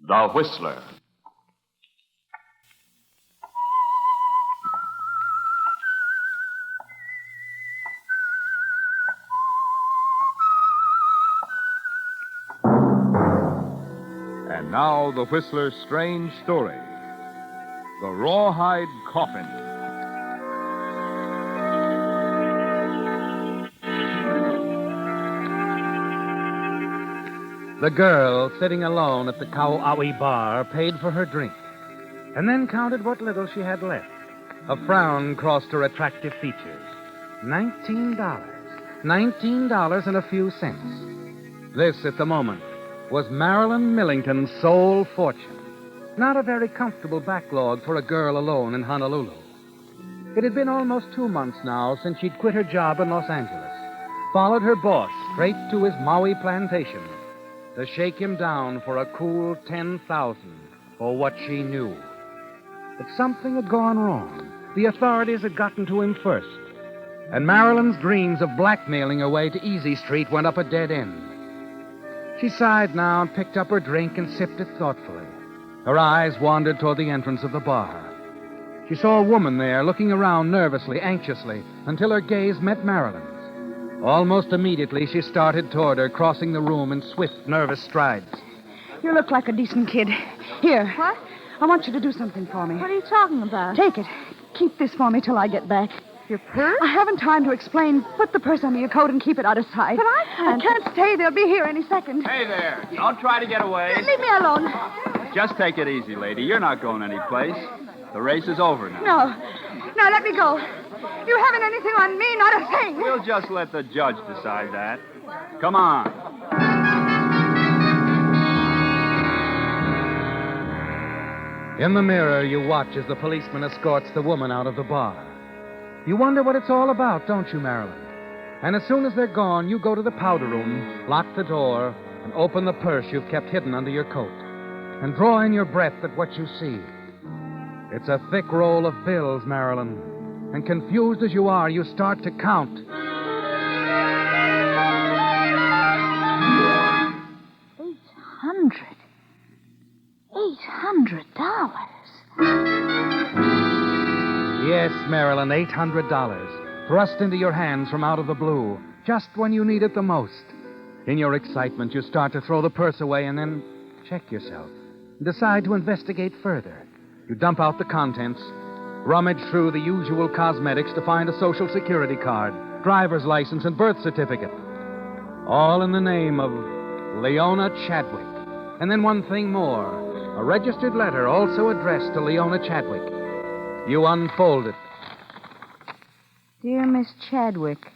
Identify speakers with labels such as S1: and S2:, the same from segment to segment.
S1: The Whistler.
S2: And now, the Whistler's strange story. The Rawhide Coffin.
S3: The girl, sitting alone at the Kauaui bar, paid for her drink, and then counted what little she had left. A frown crossed her attractive features. $19. $19 and a few cents. This, at the moment, was Marilyn Millington's sole fortune. Not a very comfortable backlog for a girl alone in Honolulu. It had been almost 2 months now since she'd quit her job in Los Angeles, followed her boss straight to his Maui plantation to shake him down for a cool $10,000 for what she knew. But something had gone wrong. The authorities had gotten to him first, and Marilyn's dreams of blackmailing her way to Easy Street went up a dead end. She sighed now and picked up her drink and sipped it thoughtfully. Her eyes wandered toward the entrance of the bar. She saw a woman there looking around nervously, anxiously, until her gaze met Marilyn's. Almost immediately, she started toward her, crossing the room in swift, nervous strides.
S4: You look like a decent kid. Here.
S5: What?
S4: I want you to do something for me.
S5: What are you talking about?
S4: Take it. Keep this for me till I get back.
S5: Your purse?
S4: I haven't time to explain. Put the purse under your coat and keep it out of sight.
S5: But I
S4: can't stay. They'll be here any second.
S6: Hey there. Don't try to get away.
S4: Leave me alone.
S6: Just take it easy, lady. You're not going anyplace. The race is over now.
S4: No, let me go. You haven't anything on me, not a thing.
S6: We'll just let the judge decide that. Come on.
S3: In the mirror, you watch as the policeman escorts the woman out of the bar. You wonder what it's all about, don't you, Marilyn? And as soon as they're gone, you go to the powder room, lock the door, and open the purse you've kept hidden under your coat, and draw in your breath at what you see. It's a thick roll of bills, Marilyn. And confused as you are, you start to count.
S5: 800. $800.
S3: Yes, Marilyn, $800. Thrust into your hands from out of the blue, just when you need it the most. In your excitement, you start to throw the purse away and then check yourself and decide to investigate further. You dump out the contents, rummage through the usual cosmetics to find a Social Security card, driver's license, and birth certificate. All in the name of Leona Chadwick. And then one thing more, a registered letter also addressed to Leona Chadwick. You unfold it.
S5: Dear Miss Chadwick,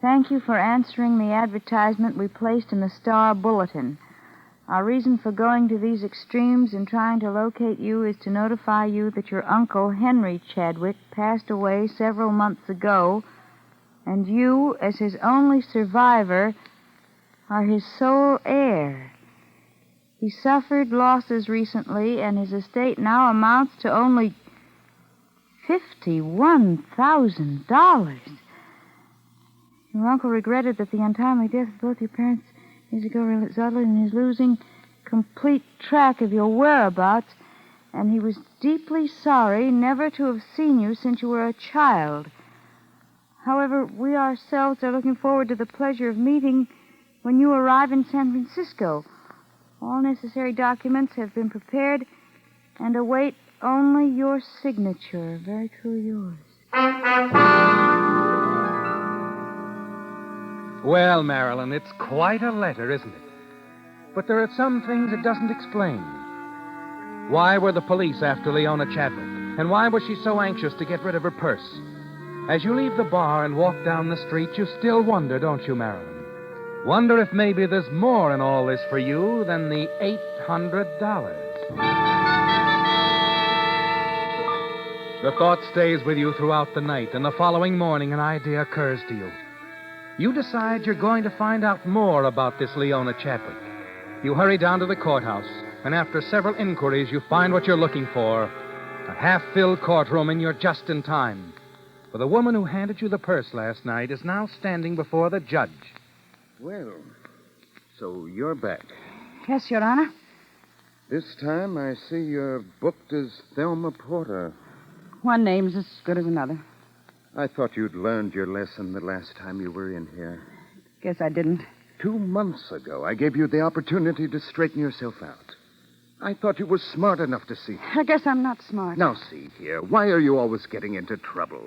S5: thank you for answering the advertisement we placed in the Star Bulletin. Our reason for going to these extremes in trying to locate you is to notify you that your uncle, Henry Chadwick, passed away several months ago, and you, as his only survivor, are his sole heir. He suffered losses recently, and his estate now amounts to only $51,000. Your uncle regretted that the untimely death of both your parents years ago resulted in his losing complete track of your whereabouts, and he was deeply sorry never to have seen you since you were a child. However, we ourselves are looking forward to the pleasure of meeting when you arrive in San Francisco. All necessary documents have been prepared and await only your signature. Very truly yours.
S3: Well, Marilyn, it's quite a letter, isn't it? But there are some things it doesn't explain. Why were the police after Leona Chadwick? And why was she so anxious to get rid of her purse? As you leave the bar and walk down the street, you still wonder, don't you, Marilyn? Wonder if maybe there's more in all this for you than the $800. The thought stays with you throughout the night, and the following morning an idea occurs to you. You decide you're going to find out more about this Leona Chadwick. You hurry down to the courthouse, and after several inquiries, you find what you're looking for. A half-filled courtroom, and you're just in time. For the woman who handed you the purse last night is now standing before the judge.
S7: Well, so you're back.
S4: Yes, Your Honor.
S1: This time I see you're booked as Thelma Porter.
S7: One name's as good as another.
S1: I thought you'd learned your lesson the last time you were in here.
S7: Guess I didn't.
S1: 2 months ago, I gave you the opportunity to straighten yourself out. I thought you were smart enough to see.
S7: I guess I'm not smart.
S1: Now, see here. Why are you always getting into trouble?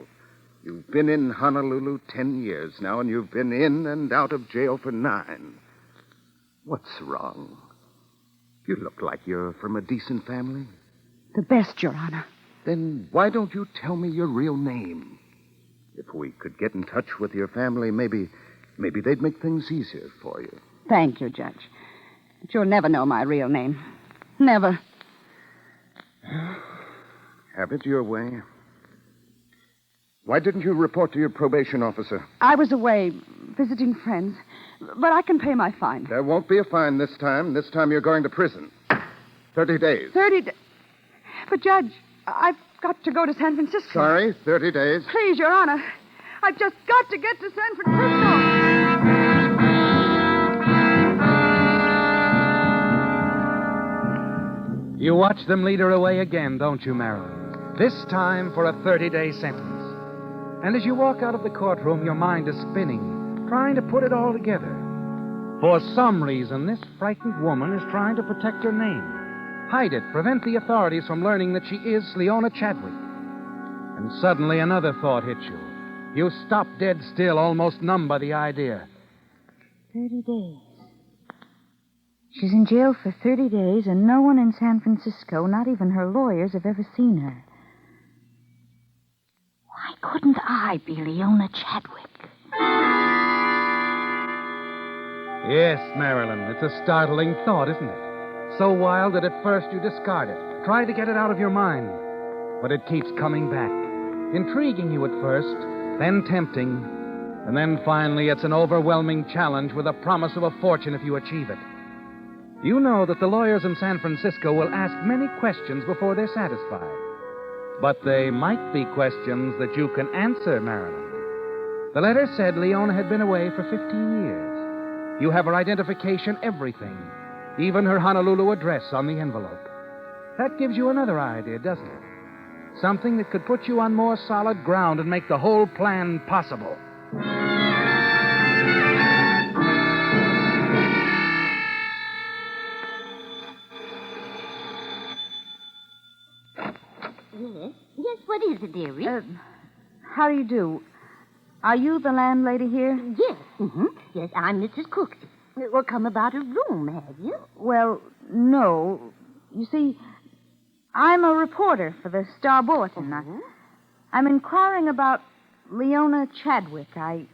S1: You've been in Honolulu 10 years now, and you've been in and out of jail for 9. What's wrong? You look like you're from a decent family.
S7: The best, Your Honor.
S1: Then why don't you tell me your real name? If we could get in touch with your family, maybe they'd make things easier for you.
S7: Thank you, Judge. But you'll never know my real name. Never.
S1: Have it your way. Why didn't you report to your probation officer?
S7: I was away visiting friends, but I can pay my fine.
S1: There won't be a fine this time. This time you're going to prison. 30 days.
S7: 30 days. But, Judge, I've got to go to San Francisco.
S1: Sorry, 30 days.
S7: Please, Your Honor. I've just got to get to San Francisco.
S3: You watch them lead her away again, don't you, Marilyn? This time for a 30-day sentence. And as you walk out of the courtroom, your mind is spinning, trying to put it all together. For some reason, this frightened woman is trying to protect her name. Hide it, prevent the authorities from learning that she is Leona Chadwick. And suddenly another thought hits you. You stop dead still, almost numb by the idea.
S5: 30 days. She's in jail for 30 days, and no one in San Francisco, not even her lawyers, have ever seen her. Why couldn't I be Leona Chadwick?
S3: Yes, Marilyn, it's a startling thought, isn't it? So wild that at first you discard it. Try to get it out of your mind. But it keeps coming back. Intriguing you at first, then tempting, and then finally it's an overwhelming challenge with a promise of a fortune if you achieve it. You know that the lawyers in San Francisco will ask many questions before they're satisfied. But they might be questions that you can answer, Marilyn. The letter said Leona had been away for 15 years. You have her identification, everything, even her Honolulu address on the envelope. That gives you another idea, doesn't it? Something that could put you on more solid ground and make the whole plan possible.
S8: Yes, what is it, dearie?
S5: How do you do? Are you the landlady here?
S8: Yes. Mm-hmm. Yes, I'm Mrs. Cooksey. Well, come about a room, have you?
S5: Well, no. You see, I'm a reporter for the Star Bulletin. I'm inquiring about Leona Chadwick. I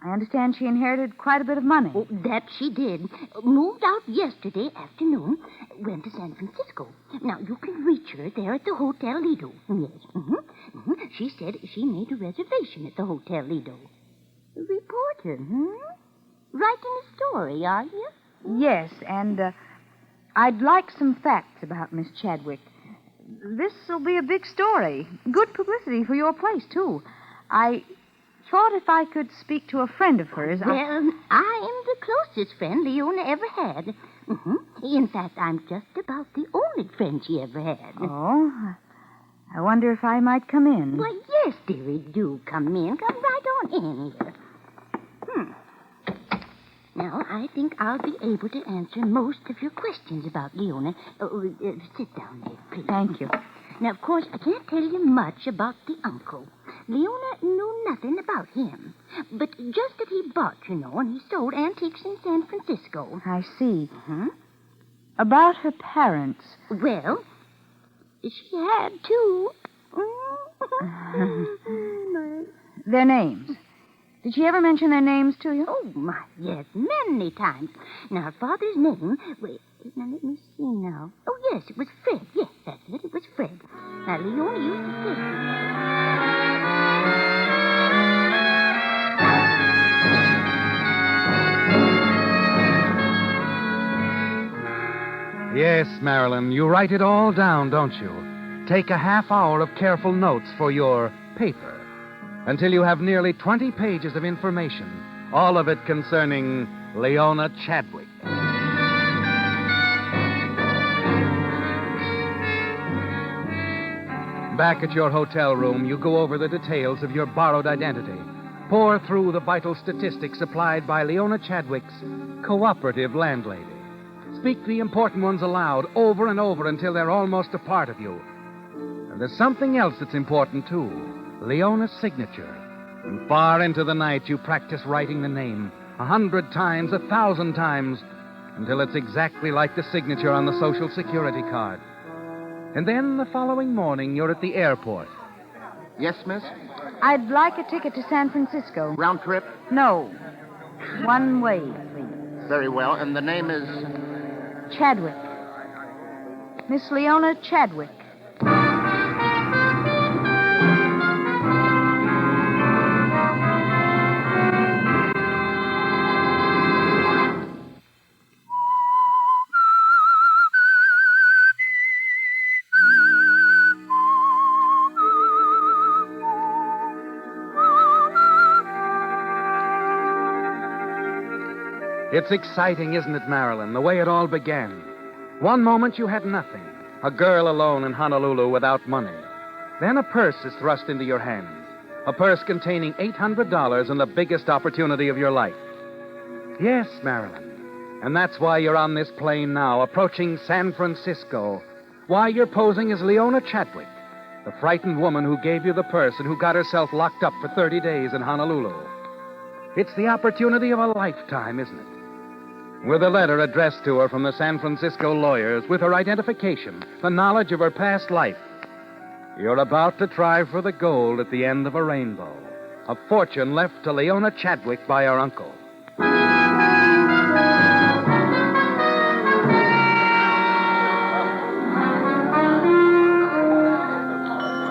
S5: understand she inherited quite a bit of money.
S8: Oh, that she did. Moved out yesterday afternoon. Went to San Francisco. Now, you can reach her there at the Hotel Lido. Yes. Mm-hmm. She said she made a reservation at the Hotel Lido. Reporter, Writing a story, are you?
S5: Yes, and I'd like some facts about Miss Chadwick. This will be a big story. Good publicity for your place, too. I thought if I could speak to a friend of hers...
S8: Well, I am the closest friend Leona ever had. In fact, I'm just about the only friend she ever had.
S5: Oh, I wonder if I might come in.
S8: Why, yes, dearie, do come in. Come right on in here. Now, I think I'll be able to answer most of your questions about Leona. Sit down there, please.
S5: Thank you.
S8: Now, of course, I can't tell you much about the uncle. Leona knew nothing about him. But just that he bought, and he sold antiques in San Francisco.
S5: I see. About her parents.
S8: Well, she had two.
S5: Their names. Did she ever mention their names to you?
S8: Oh, my, yes, many times. Now, her father's name... Wait, now, let me see now. Oh, yes, it was Fred. Yes, that's it. It was Fred. Now, Leona used to say...
S3: Yes, Marilyn, you write it all down, don't you? Take a half hour of careful notes for your paper until you have nearly 20 pages of information, all of it concerning Leona Chadwick. back at your hotel room, you go over the details of your borrowed identity. Pour through the vital statistics supplied by Leona Chadwick's cooperative landlady. Speak the important ones aloud over and over until they're almost a part of you. And there's something else that's important, too. Leona's signature. And far into the night, you practice writing the name 100 times, 1,000 times, until it's exactly like the signature on the Social Security card. And then the following morning, you're at the airport.
S1: Yes, miss?
S5: I'd like a ticket to San Francisco.
S1: Round trip?
S5: No. One way, please.
S1: Very well. And the name is...
S5: Chadwick. Miss Leona Chadwick.
S3: It's exciting, isn't it, Marilyn, the way it all began? One moment you had nothing, a girl alone in Honolulu without money. Then a purse is thrust into your hands, a purse containing $800 and the biggest opportunity of your life. Yes, Marilyn, and that's why you're on this plane now, approaching San Francisco. Why you're posing as Leona Chadwick, the frightened woman who gave you the purse and who got herself locked up for 30 days in Honolulu. It's the opportunity of a lifetime, isn't it? With a letter addressed to her from the San Francisco lawyers, with her identification, the knowledge of her past life, you're about to try for the gold at the end of a rainbow, a fortune left to Leona Chadwick by her uncle.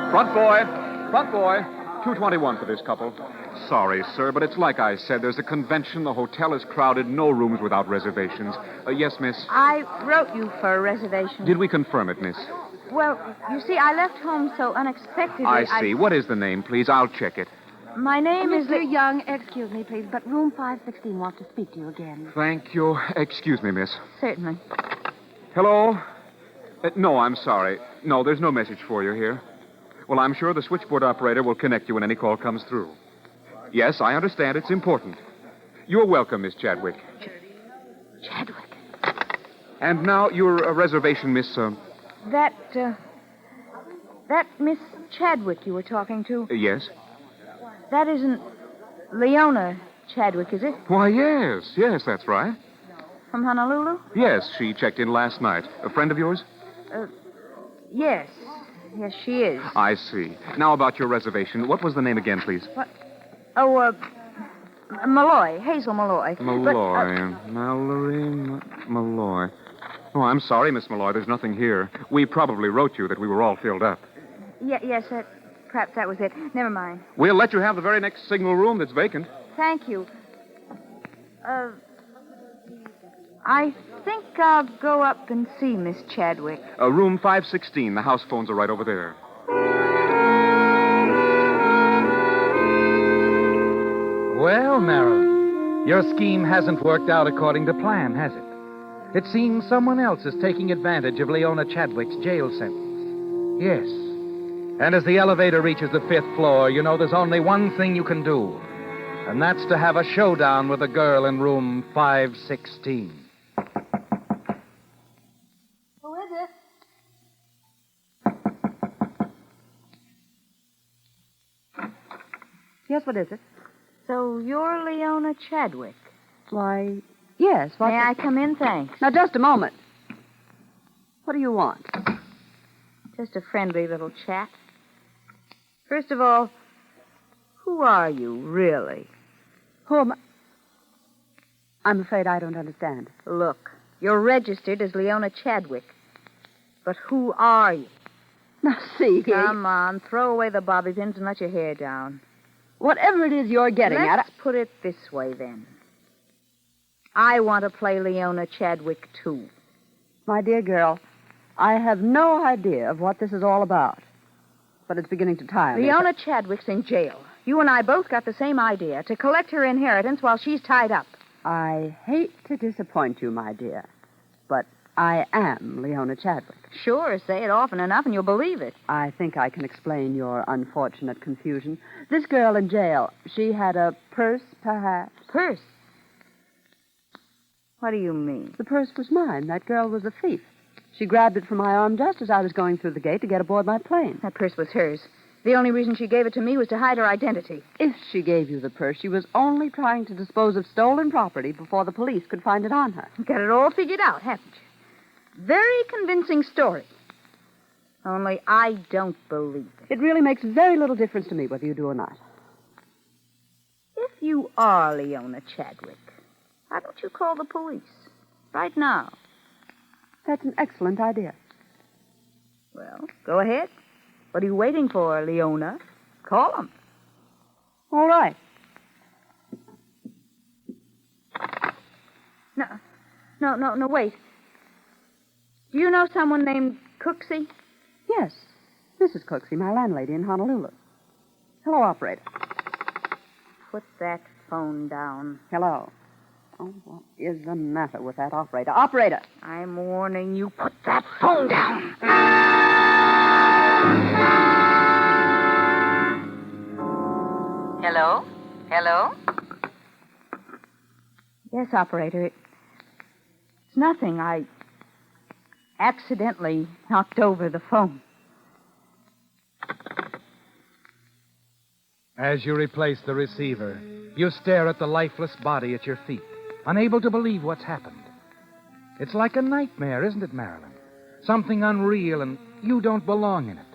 S2: Front boy. 221 for this couple. Sorry, sir, but it's like I said. There's a convention. The hotel is crowded. No rooms without reservations. Yes, miss?
S5: I wrote you for a reservation.
S2: Did we confirm it, miss?
S5: Well, you see, I left home so unexpectedly.
S2: I see. What is the name, please? I'll check it.
S5: My name is...
S8: Mr. Young, excuse me, please, but room 516 wants to speak to you again.
S2: Thank you. Excuse me, miss.
S5: Certainly.
S2: Hello? No, I'm sorry. No, there's no message for you here. Well, I'm sure the switchboard operator will connect you when any call comes through. Yes, I understand. It's important. You're welcome, Miss Chadwick.
S8: Chadwick.
S2: And now your reservation, Miss...
S5: That Miss Chadwick you were talking to,
S2: Yes?
S5: that isn't Leona Chadwick, is it?
S2: Why, yes. Yes, that's right.
S5: From Honolulu?
S2: Yes, she checked in last night. A friend of yours?
S5: Yes. Yes, she is.
S2: I see. Now about your reservation. What was the name again, please?
S5: What? Oh, Malloy. Hazel Malloy.
S2: Malloy. Mallory Malloy. Oh, I'm sorry, Miss Malloy. There's nothing here. We probably wrote you that we were all filled up.
S5: Yes, perhaps that was it. Never mind.
S2: We'll let you have the very next signal room that's vacant.
S5: Thank you. I think I'll go up and see Miss Chadwick.
S2: Room 516. The house phones are right over there.
S3: Well, Marilyn, your scheme hasn't worked out according to plan, has it? It seems someone else is taking advantage of Leona Chadwick's jail sentence. Yes. And as the elevator reaches the 5th floor, you know there's only one thing you can do. And that's to have a showdown with the girl in room 516.
S5: Who is it?
S7: Yes, what is it?
S5: So you're Leona Chadwick.
S7: Why, yes. What?
S5: May I come in? Thanks.
S7: Now, just a moment. What do you want?
S5: Just a friendly little chat. First of all, who are you, really?
S7: Who am I? I'm afraid I don't understand.
S5: Look, you're registered as Leona Chadwick. But who are you?
S7: Now, see here.
S5: Come on, throw away the bobby pins and let your hair down.
S7: Whatever it is you're getting at...
S5: Let's put it this way, then. I want to play Leona Chadwick, too.
S7: My dear girl, I have no idea of what this is all about. But it's beginning to tire me.
S5: Leona Chadwick's in jail. You and I both got the same idea, to collect her inheritance while she's tied up.
S7: I hate to disappoint you, my dear. But I am Leona Chadwick.
S5: Sure, say it often enough and you'll believe it.
S7: I think I can explain your unfortunate confusion. This girl in jail, she had a purse, perhaps?
S5: Purse? What do you mean?
S7: The purse was mine. That girl was a thief. She grabbed it from my arm just as I was going through the gate to get aboard my plane.
S5: That purse was hers. The only reason she gave it to me was to hide her identity.
S7: If she gave you the purse, she was only trying to dispose of stolen property before the police could find it on her.
S5: Got it all figured out, haven't you? Very convincing story. Only I don't believe it.
S7: It really makes very little difference to me whether you do or not.
S5: If you are Leona Chadwick, why don't you call the police? Right now.
S7: That's an excellent idea.
S5: Well, go ahead. What are you waiting for, Leona? Call them.
S7: All right.
S5: No, wait. Do you know someone named Cooksey?
S7: Yes. Mrs. Cooksey, my landlady in Honolulu. Hello, operator.
S5: Put that phone down.
S7: Hello. Oh, what is the matter with that operator? Operator!
S5: I'm warning you, put that phone down.
S9: Hello? Hello?
S5: Yes, operator. It's nothing. I accidentally knocked over the phone.
S3: As you replace the receiver, you stare at the lifeless body at your feet, unable to believe what's happened. It's like a nightmare, isn't it, Marilyn? Something unreal, and you don't belong in it.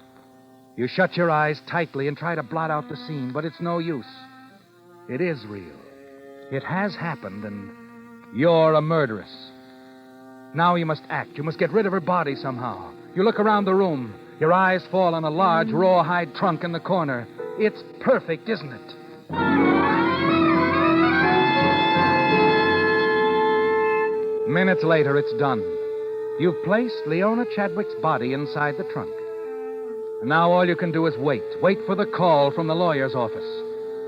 S3: You shut your eyes tightly and try to blot out the scene, but it's no use. It is real. It has happened, and you're a murderess. Now you must act. You must get rid of her body somehow. You look around the room. Your eyes fall on a large rawhide trunk in the corner. It's perfect, isn't it? Minutes later, it's done. You've placed Leona Chadwick's body inside the trunk. And now all you can do is wait. Wait for the call from the lawyer's office.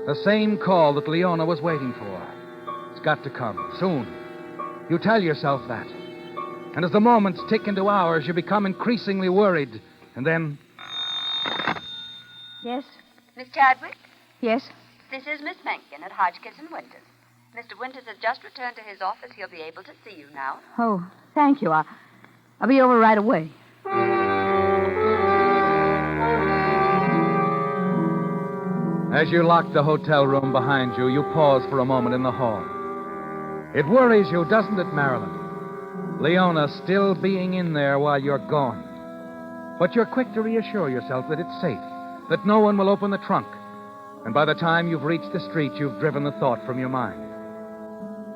S3: The same call that Leona was waiting for. It's got to come, soon. You tell yourself that. And as the moments tick into hours, you become increasingly worried. And then...
S5: Yes?
S9: Miss Chadwick?
S5: Yes?
S9: This is Miss Mencken at Hodgkins and Winters. Mr. Winters has just returned to his office. He'll be able to see you now.
S5: Oh, thank you. I'll be over right away.
S3: As you lock the hotel room behind you, you pause for a moment in the hall. It worries you, doesn't it, Marilyn? Leona still being in there while you're gone. But you're quick to reassure yourself that it's safe, that no one will open the trunk. And by the time you've reached the street, you've driven the thought from your mind.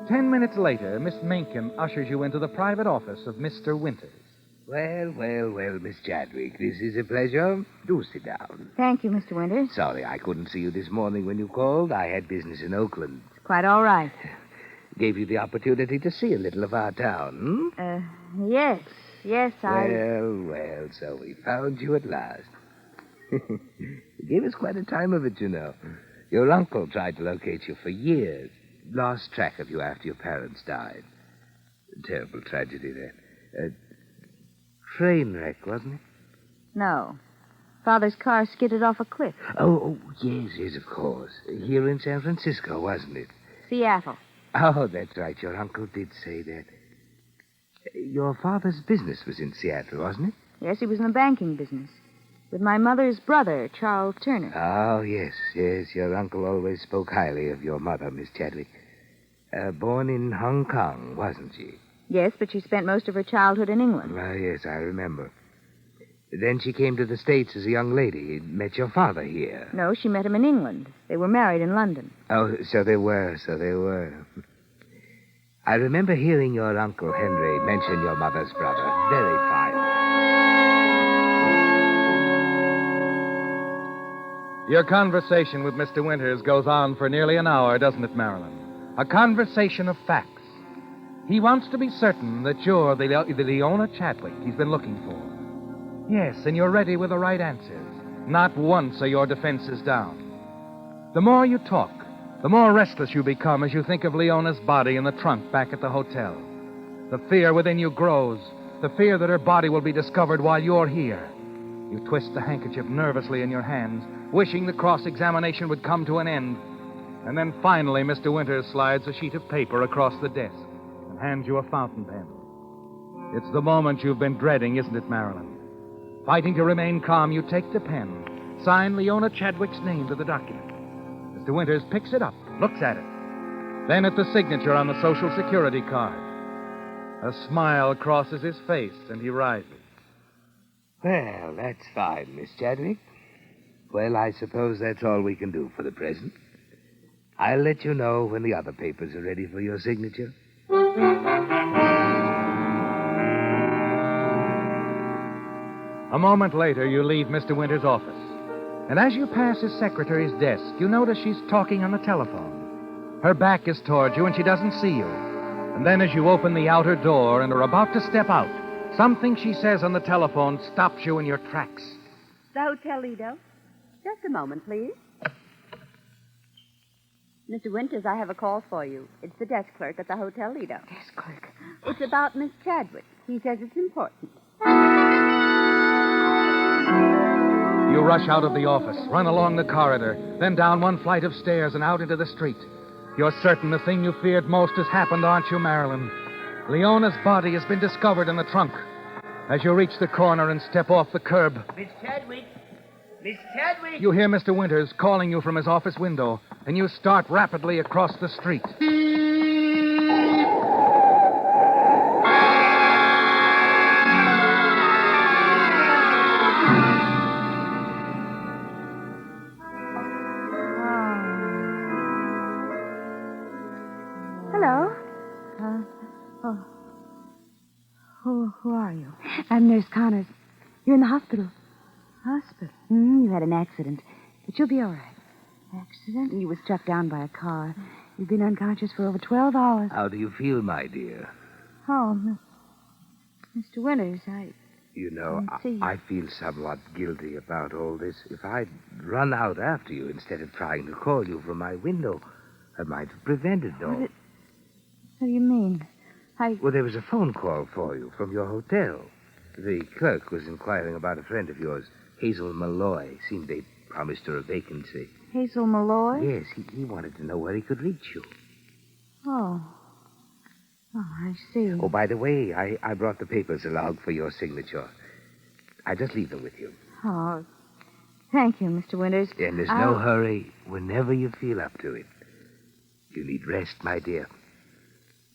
S3: 10 minutes later, Miss Mencken ushers you into the private office of Mr. Winters.
S10: Well, Miss Chadwick, this is a pleasure. Do sit down.
S5: Thank you, Mr. Winters.
S10: Sorry I couldn't see you this morning when you called. I had business in Oakland.
S5: It's quite all right.
S10: Gave you the opportunity to see a little of our town,
S5: Yes, I...
S10: Well, so we found you at last. You gave us quite a time of it, you know. Your uncle tried to locate you for years. Lost track of you after your parents died. Terrible tragedy, that. Train wreck, wasn't it?
S5: No. Father's car skidded off a cliff.
S10: Oh, yes, of course. Here in San Francisco, wasn't it?
S5: Seattle.
S10: Oh, that's right. Your uncle did say that. Your father's business was in Seattle, wasn't it?
S5: Yes, he was in the banking business. With my mother's brother, Charles Turner.
S10: Oh, yes. Your uncle always spoke highly of your mother, Miss Chadwick. Born in Hong Kong, wasn't she?
S5: Yes, but she spent most of her childhood in England.
S10: Oh, yes, I remember. Then she came to the States as a young lady. Met your father here.
S5: No, she met him in England. They were married in London.
S10: Oh, so they were. I remember hearing your Uncle Henry mention your mother's brother. Very fine.
S3: Your conversation with Mr. Winters goes on for nearly an hour, doesn't it, Marilyn? A conversation of facts. He wants to be certain that you're the Leona Chadwick he's been looking for. Yes, and you're ready with the right answers. Not once are your defenses down. The more you talk, the more restless you become as you think of Leona's body in the trunk back at the hotel. The fear within you grows. The fear that her body will be discovered while you're here. You twist the handkerchief nervously in your hands, wishing the cross-examination would come to an end. And then finally, Mr. Winters slides a sheet of paper across the desk and hands you a fountain pen. It's the moment you've been dreading, isn't it, Marilyn? Fighting to remain calm, you take the pen, sign Leona Chadwick's name to the document. Mr. Winters picks it up, looks at it. Then at the signature on the Social Security card. A smile crosses his face, and he rises.
S10: Well, that's fine, Miss Chadwick. Well, I suppose that's all we can do for the present. I'll let you know when the other papers are ready for your signature.
S3: A moment later, you leave Mr. Winters' office. And as you pass his secretary's desk, you notice she's talking on the telephone. Her back is toward you, and she doesn't see you. And then as you open the outer door and are about to step out, something she says on the telephone stops you in your tracks.
S7: The Hotel Lido. Just a moment, please. Mr. Winters, I have a call for you. It's the desk clerk at the Hotel Lido.
S8: Desk clerk.
S7: It's about Miss Chadwick. He says it's important.
S3: You rush out of the office, run along the corridor, then down one flight of stairs and out into the street. You're certain the thing you feared most has happened, aren't you, Marilyn? Leona's body has been discovered in the trunk. As you reach the corner and step off the curb...
S10: Miss Chadwick! Miss Chadwick!
S3: You hear Mr. Winters calling you from his office window, and you start rapidly across the street.
S5: Hello. Who are you?
S8: I'm Nurse Connors. You're in the hospital.
S5: Hospital.
S8: You had an accident, but you'll be all right.
S5: Accident?
S8: You were struck down by a car. You've been unconscious for over 12 hours.
S10: How do you feel, my dear?
S5: Oh, Mr. Winters,
S10: You know,
S5: see.
S10: I feel somewhat guilty about all this. If I'd run out after you instead of trying to call you from my window, I might have prevented it all.
S5: What do you mean?
S10: Well, there was a phone call for you from your hotel. The clerk was inquiring about a friend of yours, Hazel Malloy. Seemed they'd promised her a vacancy.
S5: Hazel Malloy?
S10: Yes, he wanted to know where he could reach you.
S5: Oh, I see.
S10: Oh, by the way, I brought the papers along for your signature. I just leave them with you.
S5: Oh, thank you, Mr. Winters.
S10: And there's no hurry whenever you feel up to it. You need rest, my dear.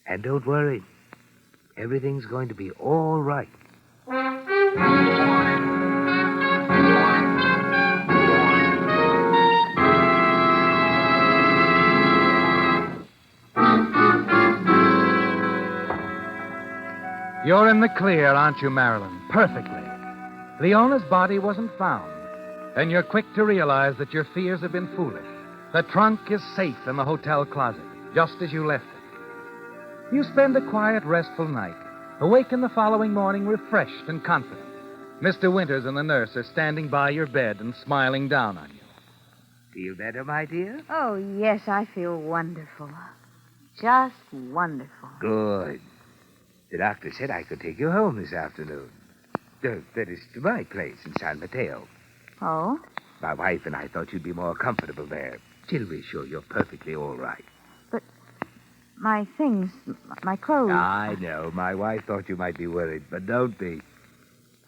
S10: And don't worry. Everything's going to be all right.
S3: You're in the clear, aren't you, Marilyn? Perfectly. Leona's body wasn't found. Then you're quick to realize that your fears have been foolish. The trunk is safe in the hotel closet, just as you left it. You spend a quiet, restful night. Awaken the following morning refreshed and confident. Mr. Winters and the nurse are standing by your bed and smiling down on you.
S10: Feel better, my dear?
S5: Oh, yes, I feel wonderful. Just wonderful.
S10: Good. The doctor said I could take you home this afternoon. That is to my place in San Mateo.
S5: Oh?
S10: My wife and I thought you'd be more comfortable there. Till we're sure you're perfectly all right.
S5: But my things, my clothes...
S10: I know. My wife thought you might be worried, but don't be.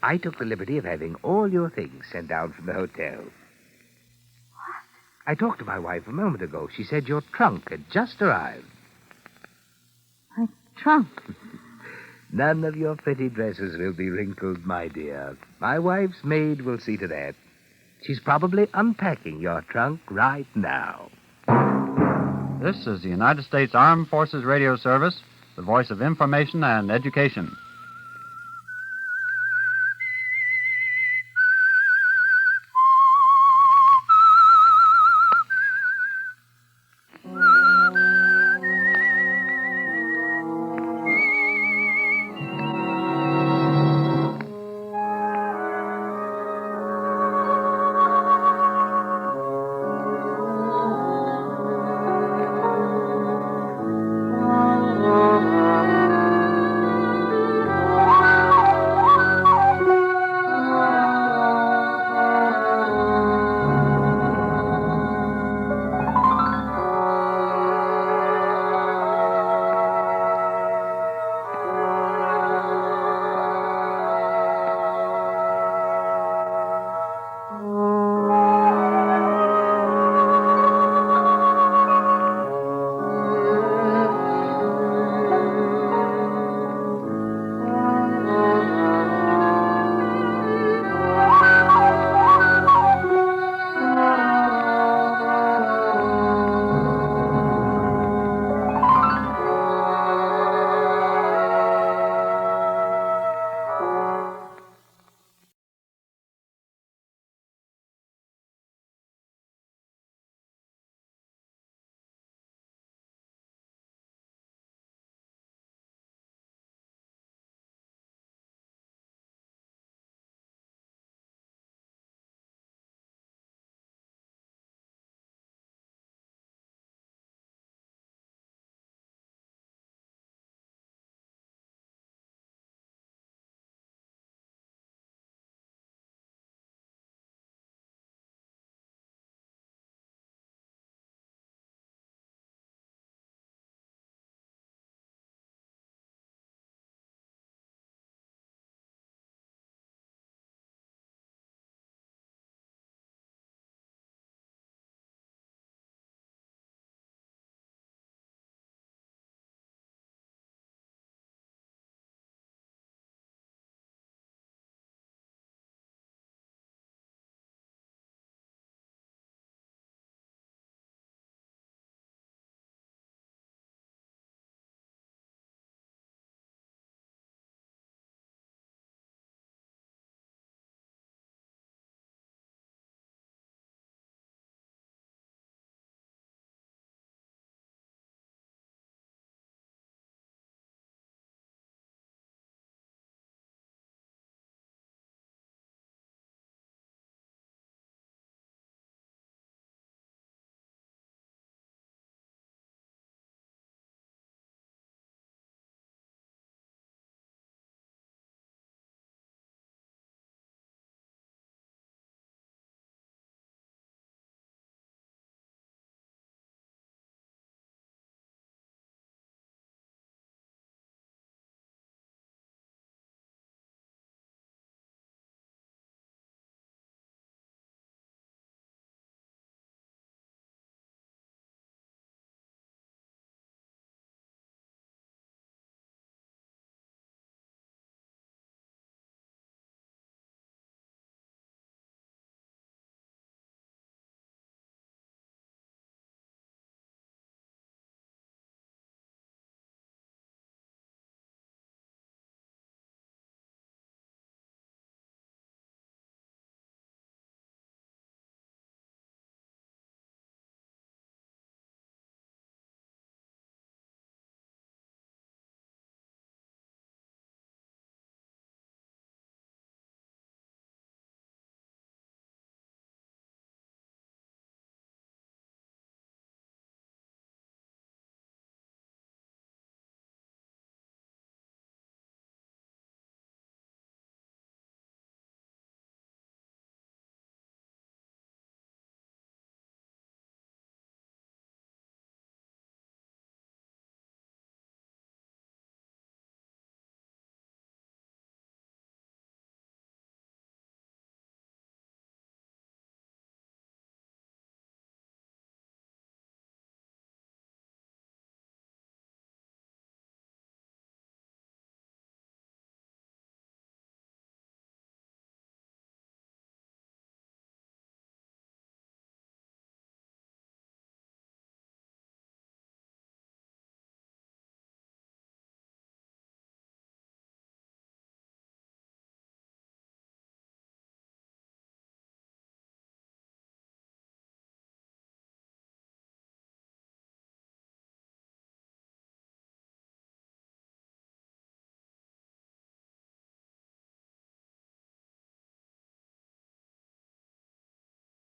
S10: I took the liberty of having all your things sent down from the hotel. What? I talked to my wife a moment ago. She said your trunk had just arrived.
S5: My trunk?
S10: None of your pretty dresses will be wrinkled, my dear. My wife's maid will see to that. She's probably unpacking your trunk right now.
S6: This is the United States Armed Forces Radio Service, the voice of information and education.